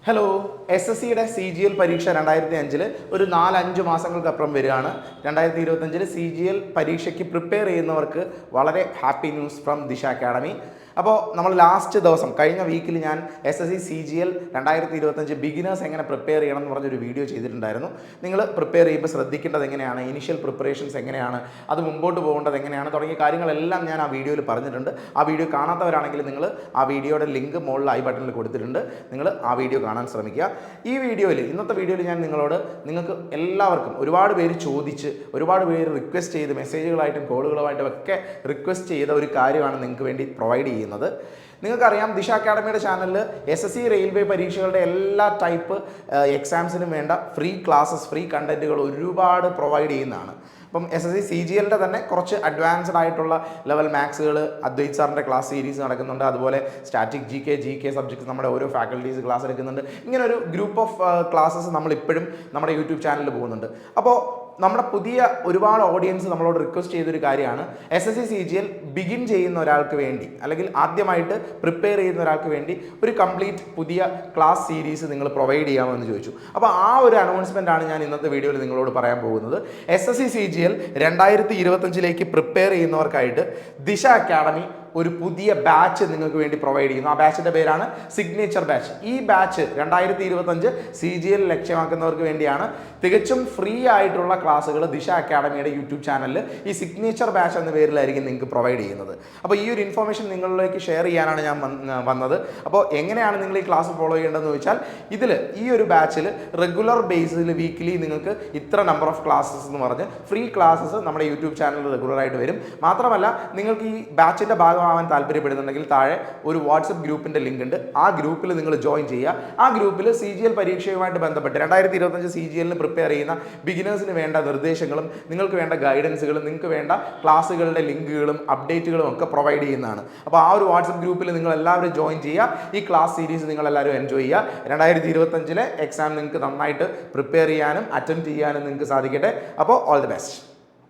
Hello S S സിയുടെ C G L പരീക്ഷ 2005 ഒരു 4-5 മാസങ്ങൾക്കപ്പുറം വരികയാണ്. 2025 സി ജി എൽ പരീക്ഷയ്ക്ക് പ്രിപ്പയർ ചെയ്യുന്നവർക്ക് വളരെ ഹാപ്പി ന്യൂസ് ഫ്രം ദിശ അക്കാഡമി. അപ്പോൾ നമ്മൾ ലാസ്റ്റ് ദിവസം കഴിഞ്ഞ വീക്കിൽ ഞാൻ S S C C G L 2025 beginners എങ്ങനെ പ്രിപ്പയർ ചെയ്യണം എന്ന് പറഞ്ഞൊരു വീഡിയോ ചെയ്തിട്ടുണ്ടായിരുന്നു. നിങ്ങൾ പ്രിപ്പയർ ചെയ്യുമ്പോൾ ശ്രദ്ധിക്കേണ്ടത് എങ്ങനെയാണ്, ഇനിഷ്യൽ പ്രിപ്പറേഷൻസ് എങ്ങനെയാണ്, അത് മുമ്പോട്ട് പോകേണ്ടത് എങ്ങനെയാണ് തുടങ്ങിയ കാര്യങ്ങളെല്ലാം ഞാൻ ആ വീഡിയോയിൽ പറഞ്ഞിട്ടുണ്ട്. ആ വീഡിയോ കാണാത്തവരാണെങ്കിൽ നിങ്ങൾ ആ വീഡിയോയുടെ ലിങ്ക് മുകളിൽ ഐ ബട്ടണിൽ കൊടുത്തിട്ടുണ്ട്. നിങ്ങൾ ആ വീഡിയോ കാണാൻ ശ്രമിക്കുക. ഈ വീഡിയോയിൽ ഇന്നത്തെ വീഡിയോയിൽ ഞാൻ നിങ്ങൾക്ക് എല്ലാവർക്കും ഒരുപാട് പേര് ചോദിച്ച് ഒരുപാട് പേര് റിക്വസ്റ്റ് ചെയ്ത് മെസ്സേജുകളായിട്ടും കോളുകളുമായിട്ടും ഒക്കെ റിക്വസ്റ്റ് ചെയ്ത ഒരു കാര്യമാണ് നിങ്ങൾക്ക് വേണ്ടി പ്രൊവൈഡ് ചെയ്യുന്നത്. നിങ്ങൾക്കറിയാം, ദിശ അക്കാഡമിയുടെ ചാനലിൽ എസ് എസ് സി റെയിൽവേ പരീക്ഷകളുടെ എല്ലാ ടൈപ്പ് എക്സാംസിനും വേണ്ട ഫ്രീ ക്ലാസ്സസ്, ഫ്രീ കണ്ടന്റുകൾ ഒരുപാട് പ്രൊവൈഡ് ചെയ്യുന്നതാണ്. ഇപ്പം S S C C G എല്ലിൻ്റെ തന്നെ കുറച്ച് അഡ്വാൻസ്ഡ് ആയിട്ടുള്ള ലെവൽ മാത്സുകൾ അദ്വൈത് സാറിൻ്റെ ക്ലാസ് സീരീസ് നടക്കുന്നുണ്ട്. അതുപോലെ സ്റ്റാറ്റിക് ജി കെ സബ്ജക്ട്സ് നമ്മുടെ ഓരോ ഫാക്കൽറ്റീസ് ക്ലാസ് എടുക്കുന്നുണ്ട്. ഇങ്ങനെ ഒരു ഗ്രൂപ്പ് ഓഫ് ക്ലാസ്സസ് നമ്മളിപ്പോഴും നമ്മുടെ യൂട്യൂബ് ചാനലിൽ പോകുന്നുണ്ട്. അപ്പോൾ നമ്മുടെ പുതിയ ഒരുപാട് ഓഡിയൻസ് നമ്മളോട് റിക്വസ്റ്റ് ചെയ്തൊരു കാര്യമാണ്, S S C C G L begin ചെയ്യുന്ന ഒരാൾക്ക് വേണ്ടി അല്ലെങ്കിൽ ആദ്യമായിട്ട് പ്രിപ്പയർ ചെയ്യുന്ന ഒരാൾക്ക് വേണ്ടി ഒരു കംപ്ലീറ്റ് പുതിയ ക്ലാസ് സീരീസ് നിങ്ങൾ പ്രൊവൈഡ് ചെയ്യാമെന്ന് ചോദിച്ചു. അപ്പോൾ ആ ഒരു അനൗൺസ്മെൻ്റ് ആണ് ഞാൻ ഇന്നത്തെ വീഡിയോയിൽ നിങ്ങളോട് പറയാൻ പോകുന്നത്. S S C C G L 2025 prepare ചെയ്യുന്നവർക്കായിട്ട് ദിശ അക്കാഡമി ഒരു പുതിയ ബാച്ച് നിങ്ങൾക്ക് വേണ്ടി പ്രൊവൈഡ് ചെയ്യുന്നു. ആ ബാച്ചിൻ്റെ പേരാണ് സിഗ്നേച്ചർ ബാച്ച്. ഈ ബാച്ച് 2025 സി ജി എൽ ലക്ഷ്യമാക്കുന്നവർക്ക് വേണ്ടിയാണ്. തികച്ചും ഫ്രീ ആയിട്ടുള്ള ക്ലാസ്സുകൾ ദിശ അക്കാഡമിയുടെ യൂട്യൂബ് ചാനലിൽ ഈ സിഗ്നേച്ചർ ബാച്ച് എന്ന പേരിലായിരിക്കും നിങ്ങൾക്ക് പ്രൊവൈഡ് ചെയ്യുന്നത്. അപ്പോൾ ഈ ഒരു ഇൻഫർമേഷൻ നിങ്ങളിലേക്ക് ഷെയർ ചെയ്യാനാണ് ഞാൻ വന്നത്. അപ്പോൾ എങ്ങനെയാണ് നിങ്ങൾ ഈ ക്ലാസ് ഫോളോ ചെയ്യേണ്ടതെന്ന് വെച്ചാൽ, ഈ ഒരു ബാച്ചിൽ റെഗുലർ ബേസിൽ വീക്കിലി നിങ്ങൾക്ക് ഇത്ര നമ്പർ ഓഫ് ക്ലാസ്സസ് എന്ന് പറഞ്ഞ് ഫ്രീ ക്ലാസ്സസ് നമ്മുടെ യൂട്യൂബ് ചാനലിൽ റെഗുലറായിട്ട് വരും. മാത്രമല്ല, നിങ്ങൾക്ക് ഈ ബാച്ചിൻ്റെ ഭാഗമാവാൻ താല്പര്യപ്പെടുന്നുണ്ടെങ്കിൽ താഴെ ഒരു വാട്സപ്പ് ഗ്രൂപ്പിൻ്റെ ലിങ്ക് ഉണ്ട്. ആ ഗ്രൂപ്പിൽ നിങ്ങൾ ജോയിൻ ചെയ്യുക. ആ ഗ്രൂപ്പിൽ സി ജി എൽ പരീക്ഷയുമായിട്ട് ബന്ധപ്പെട്ട് 2025 സി ജി എല്ലിന് പ്രിപ്പയർ ചെയ്യുന്ന ബിഗിനേഴ്സിന് വേണ്ട നിർദ്ദേശങ്ങളും നിങ്ങൾക്ക് വേണ്ട ഗൈഡൻസുകളും നിങ്ങൾക്ക് വേണ്ട ക്ലാസ്സുകളുടെ ലിങ്കുകളും അപ്ഡേറ്റുകളും ഒക്കെ പ്രൊവൈഡ് ചെയ്യുന്നതാണ്. അപ്പോൾ ആ ഒരു വാട്സപ്പ് ഗ്രൂപ്പിൽ നിങ്ങൾ എല്ലാവരും ജോയിൻ ചെയ്യുക. ഈ ക്ലാസ് സീരീസ് നിങ്ങൾ എല്ലാവരും എൻജോയ് ചെയ്യുക. 2025 എക്സാം നിങ്ങൾക്ക് നന്നായിട്ട് പ്രിപ്പയർ ചെയ്യാനും അറ്റൻഡ് ചെയ്യാനും നിങ്ങൾക്ക് സാധിക്കട്ടെ. അപ്പോൾ ഓൾ ദി ബെസ്റ്റ്.